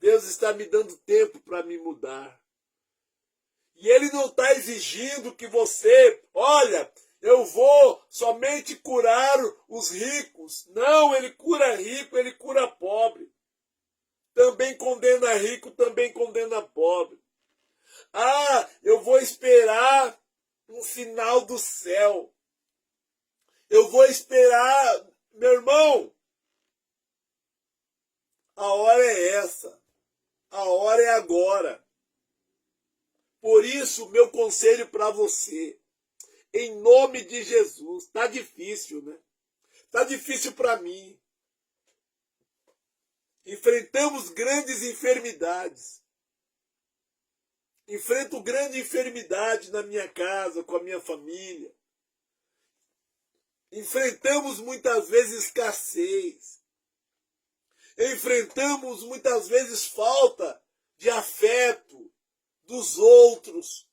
Deus está me dando tempo para me mudar. E Ele não está exigindo que você, olha, eu vou somente curar os ricos. Não, Ele cura rico, Ele cura pobre. Também condena rico, também condena pobre. Ah, eu vou esperar um sinal do céu. Eu vou esperar, meu irmão. A hora é essa. A hora é agora. Por isso, meu conselho para você, em nome de Jesus, tá difícil, né? Tá difícil para mim. Enfrentamos grandes enfermidades. Enfrento grande enfermidade na minha casa, com a minha família. Enfrentamos muitas vezes escassez. Enfrentamos muitas vezes falta de afeto dos outros.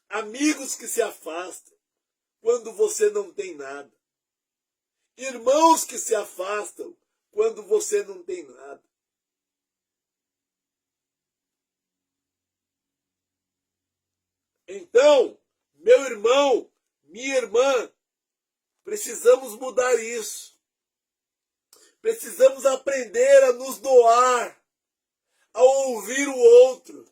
Amigos que se afastam quando você não tem nada. Irmãos que se afastam quando você não tem nada. Então, meu irmão, minha irmã, precisamos mudar isso. Precisamos aprender a nos doar, a ouvir o outro.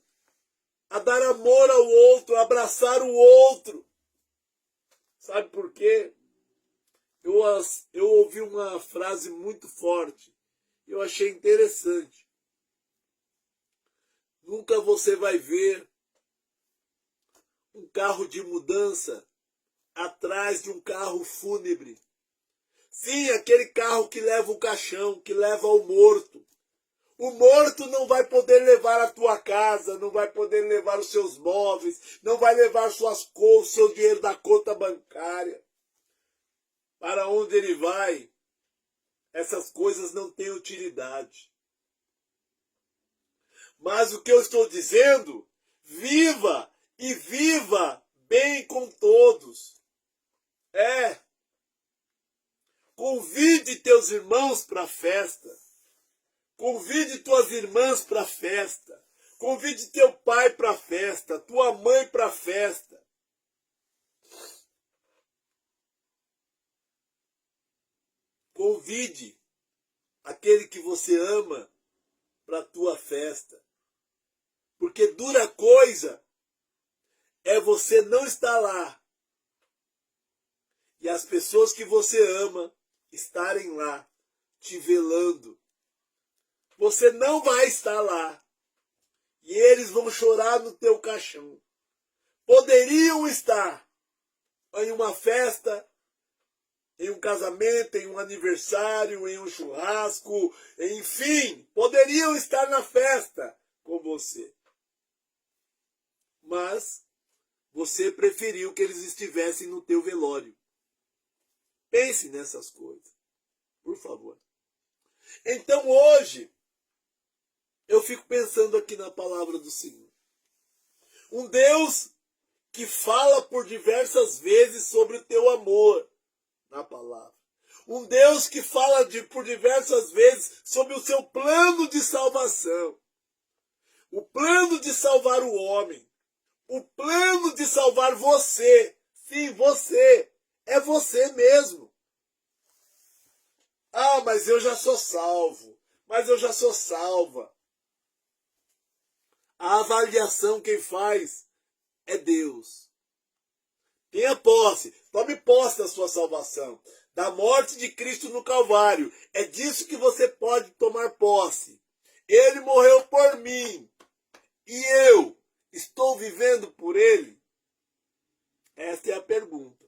a dar amor ao outro, a abraçar o outro. Sabe por quê? Eu ouvi uma frase muito forte, eu achei interessante. Nunca você vai ver um carro de mudança atrás de um carro fúnebre. Sim, aquele carro que leva o caixão, que leva o morto. O morto não vai poder levar a tua casa, não vai poder levar os seus móveis, não vai levar suas coisas, seu dinheiro da conta bancária. Para onde ele vai, essas coisas não têm utilidade. Mas o que eu estou dizendo, viva e viva bem com todos. Convide teus irmãos para a festa. Convide tuas irmãs para a festa. Convide teu pai para a festa, tua mãe para a festa. Convide aquele que você ama para a tua festa. Porque dura coisa é você não estar lá e as pessoas que você ama estarem lá te velando. Você não vai estar lá e eles vão chorar no teu caixão. Poderiam estar em uma festa, em um casamento, em um aniversário, em um churrasco, enfim, poderiam estar na festa com você. Mas você preferiu que eles estivessem no teu velório. Pense nessas coisas, por favor. Então hoje, eu fico pensando aqui na palavra do Senhor. Um Deus que fala por diversas vezes sobre o teu amor na palavra. Um Deus que fala por diversas vezes sobre o seu plano de salvação. O plano de salvar o homem. O plano de salvar você. Sim, você. É você mesmo. Ah, mas eu já sou salvo. Mas eu já sou salva. A avaliação quem faz é Deus. Tenha posse. Tome posse da sua salvação. Da morte de Cristo no Calvário. É disso que você pode tomar posse. Ele morreu por mim. E eu estou vivendo por ele? Esta é a pergunta.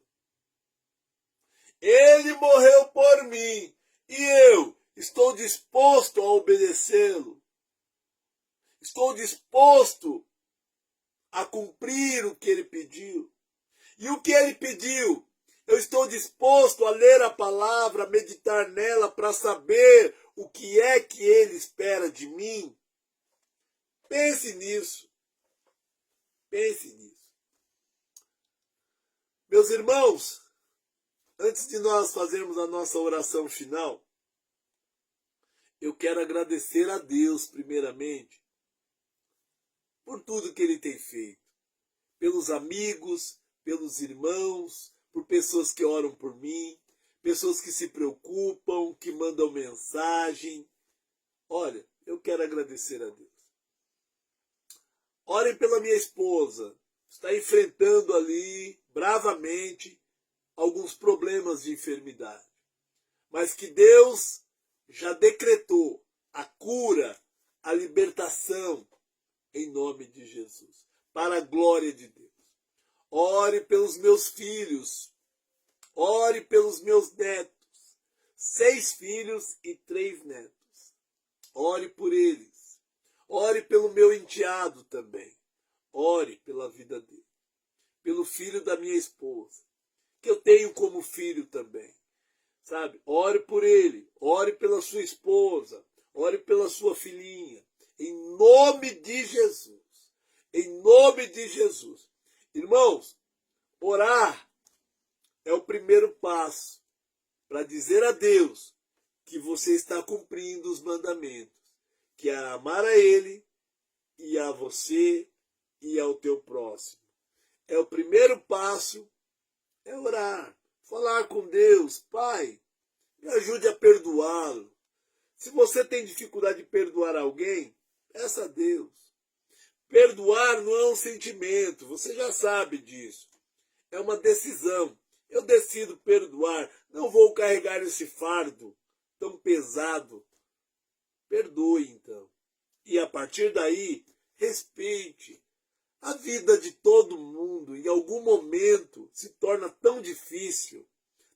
Ele morreu por mim. E eu estou disposto a obedecê-lo. Estou disposto a cumprir o que ele pediu. E o que ele pediu? Eu estou disposto a ler a palavra, a meditar nela para saber o que é que ele espera de mim. Pense nisso. Pense nisso. Meus irmãos, antes de nós fazermos a nossa oração final, eu quero agradecer a Deus, primeiramente, por tudo que ele tem feito. Pelos amigos, pelos irmãos, por pessoas que oram por mim, pessoas que se preocupam, que mandam mensagem. Olha, eu quero agradecer a Deus. Orem pela minha esposa. Está enfrentando ali, bravamente, alguns problemas de enfermidade. Mas que Deus já decretou a cura, a libertação, em nome de Jesus. Para a glória de Deus. Ore pelos meus filhos. Ore pelos meus netos. 6 filhos e 3 netos. Ore por eles. Ore pelo meu enteado também. Ore pela vida dele. Pelo filho da minha esposa. Que eu tenho como filho também. Sabe? Ore por ele. Ore pela sua esposa. Ore pela sua filhinha. Em nome de Jesus. Em nome de Jesus. Irmãos, orar é o primeiro passo para dizer a Deus que você está cumprindo os mandamentos, que é amar a Ele e a você e ao teu próximo. É o primeiro passo, é orar, falar com Deus. Pai, me ajude a perdoá-lo. Se você tem dificuldade de perdoar alguém, peça a Deus. Perdoar não é um sentimento, você já sabe disso. É uma decisão. Eu decido perdoar, não vou carregar esse fardo tão pesado. Perdoe, então. E a partir daí, respeite. A vida de todo mundo, em algum momento, se torna tão difícil,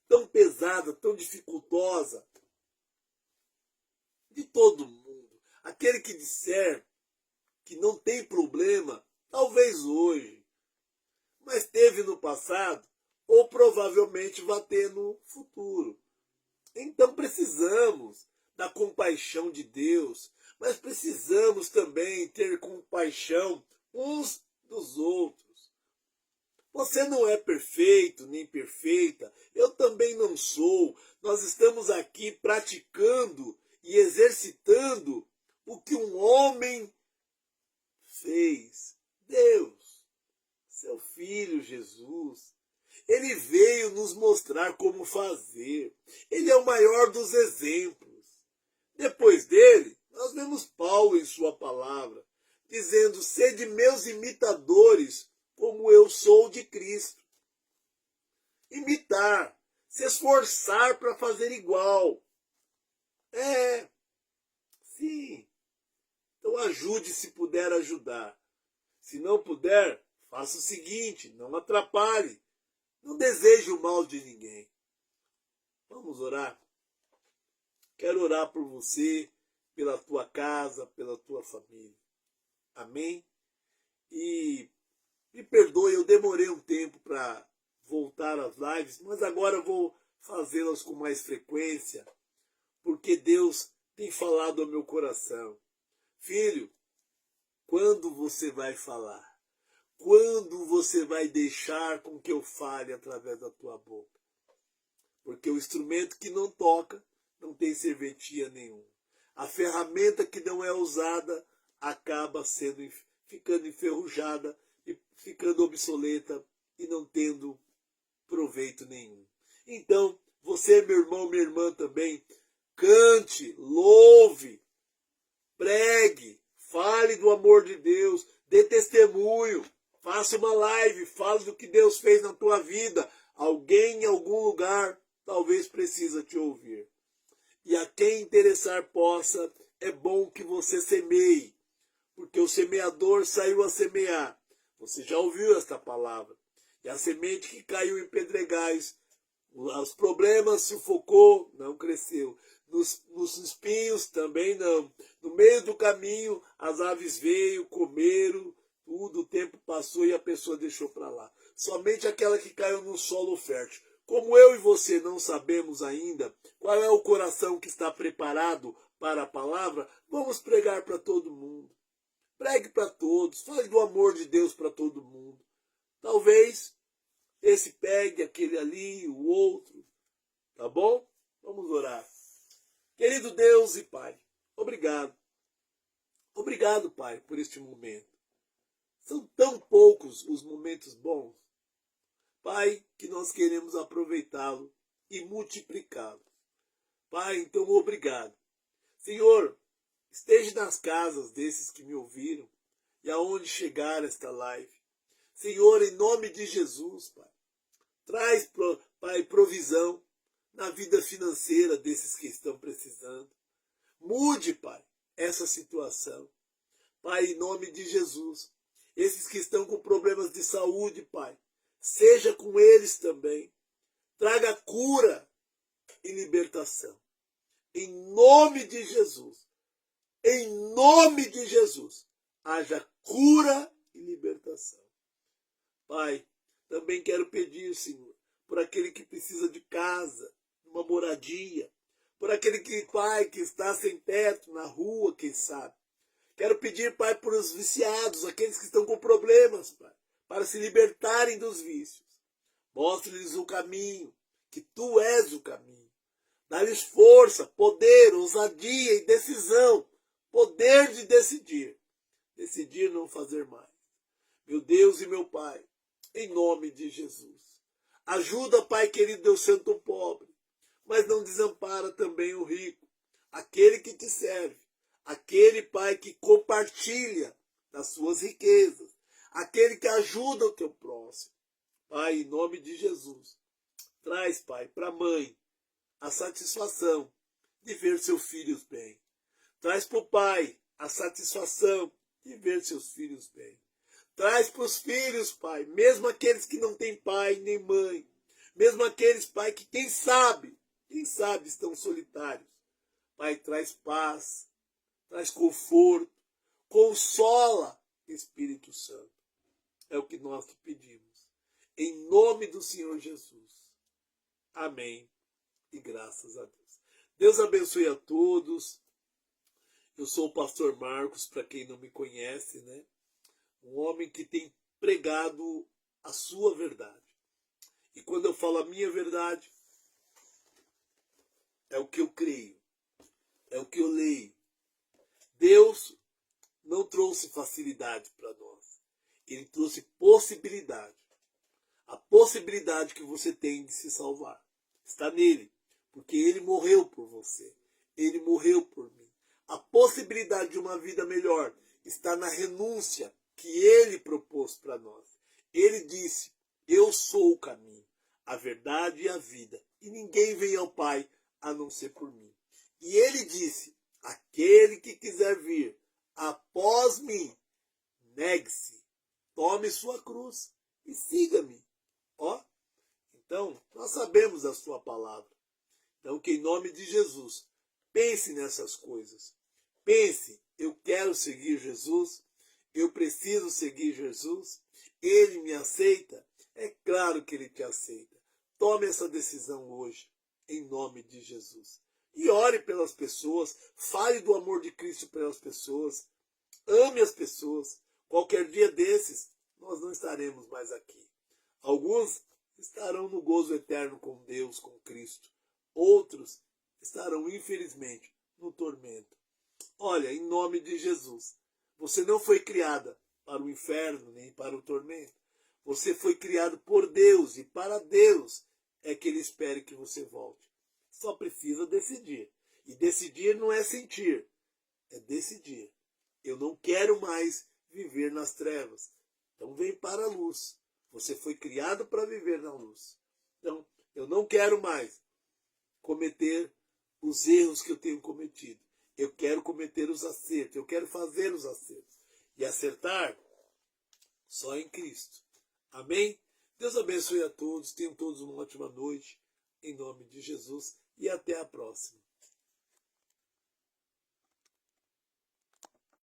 tão pesada, tão dificultosa. De todo mundo. Aquele que disser que não tem problema, talvez hoje, mas teve no passado, ou provavelmente vai ter no futuro. Então precisamos da compaixão de Deus, mas precisamos também ter compaixão uns dos outros. Você não é perfeito nem perfeita, eu também não sou. Nós estamos aqui praticando e exercitando o que um homem fez. Deus, seu Filho Jesus. Ele veio nos mostrar como fazer. Ele é o maior dos exemplos. Depois dele, nós vemos Paulo em sua palavra, dizendo: sede meus imitadores, como eu sou de Cristo. Imitar, se esforçar para fazer igual. Sim. Então ajude se puder ajudar. Se não puder, faça o seguinte, não atrapalhe. Não deseje o mal de ninguém. Vamos orar? Quero orar por você, pela tua casa, pela tua família. Amém? E me perdoe, eu demorei um tempo para voltar às lives, mas agora eu vou fazê-las com mais frequência, porque Deus tem falado ao meu coração. Filho, quando você vai falar? Quando você vai deixar com que eu fale através da tua boca? Porque o instrumento que não toca não tem serventia nenhuma. A ferramenta que não é usada acaba ficando enferrujada e ficando obsoleta e não tendo proveito nenhum. Então, você, meu irmão, minha irmã também, cante, louve, pregue, fale do amor de Deus, dê testemunho, faça uma live, fale do que Deus fez na tua vida. Alguém em algum lugar talvez precisa te ouvir. E a quem interessar possa, é bom que você semeie, porque o semeador saiu a semear. Você já ouviu esta palavra. E a semente que caiu em pedregais, os problemas sufocou, não cresceu. Nos espinhos também não. No meio do caminho, as aves veio, comeram, tudo, o tempo passou e a pessoa deixou para lá. Somente aquela que caiu no solo fértil. Como eu e você não sabemos ainda qual é o coração que está preparado para a palavra, vamos pregar para todo mundo. Pregue para todos, fale do amor de Deus para todo mundo. Talvez esse pegue, aquele ali, o outro. Tá bom? Vamos orar. Querido Deus e Pai, obrigado. Obrigado, Pai, por este momento. São tão poucos os momentos bons, Pai, que nós queremos aproveitá-lo e multiplicá-lo. Pai, então obrigado. Senhor, esteja nas casas desses que me ouviram e aonde chegar esta live. Senhor, em nome de Jesus, Pai, traz, Pai, provisão na vida financeira desses que estão precisando. Mude, Pai, essa situação. Pai, em nome de Jesus, esses que estão com problemas de saúde, Pai, seja com eles também. Traga cura e libertação. Em nome de Jesus. Em nome de Jesus. Haja cura e libertação. Pai, também quero pedir, Senhor, por aquele que precisa de casa, uma moradia, por aquele que, Pai, que está sem teto, na rua, quem sabe. Quero pedir, Pai, por os viciados, aqueles que estão com problemas, Pai, para se libertarem dos vícios. Mostre-lhes o caminho, que Tu és o caminho. Dá-lhes força, poder, ousadia e decisão. Poder de decidir. Decidir não fazer mais. Meu Deus e meu Pai, em nome de Jesus. Ajuda, Pai querido, Deus santo o pobre, mas não desampara também o rico, aquele que te serve, aquele, Pai, que compartilha das suas riquezas, aquele que ajuda o teu próximo. Pai, em nome de Jesus, traz, Pai, para a mãe a satisfação de ver seus filhos bem. Traz para o pai a satisfação de ver seus filhos bem. Traz para os filhos, Pai, mesmo aqueles que não têm pai nem mãe, mesmo aqueles, Pai, que quem sabe estão solitários. Pai, traz paz, traz conforto, consola, Espírito Santo. É o que nós te pedimos. Em nome do Senhor Jesus. Amém. E graças a Deus. Deus abençoe a todos. Eu sou o pastor Marcos, para quem não me conhece, né? Um homem que tem pregado a sua verdade. E quando eu falo a minha verdade, é o que eu creio, é o que eu leio. Deus não trouxe facilidade para nós. Ele trouxe possibilidade. A possibilidade que você tem de se salvar está nele, porque ele morreu por você. Ele morreu por mim. A possibilidade de uma vida melhor está na renúncia que ele propôs para nós. Ele disse: eu sou o caminho, a verdade e a vida, e ninguém vem ao Pai a não ser por mim. E ele disse: aquele que quiser vir após mim, negue-se, tome sua cruz e siga-me. Ó, então, nós sabemos a sua palavra. Então, que em nome de Jesus, pense nessas coisas. Pense, eu quero seguir Jesus, eu preciso seguir Jesus, ele me aceita? É claro que ele te aceita. Tome essa decisão hoje, em nome de Jesus. E ore pelas pessoas, fale do amor de Cristo pelas pessoas, ame as pessoas. Qualquer dia desses, nós não estaremos mais aqui. Alguns estarão no gozo eterno com Deus, com Cristo. Outros estarão, infelizmente, no tormento. Olha, em nome de Jesus, você não foi criada para o inferno nem para o tormento. Você foi criado por Deus e para Deus é que Ele espera que você volte. Só precisa decidir. E decidir não é sentir, é decidir. Eu não quero mais viver nas trevas. Então vem para a luz. Você foi criado para viver na luz. Então, eu não quero mais cometer os erros que eu tenho cometido. Eu quero cometer os acertos. Eu quero fazer os acertos. E acertar só em Cristo. Amém? Deus abençoe a todos. Tenham todos uma ótima noite. Em nome de Jesus. E até a próxima.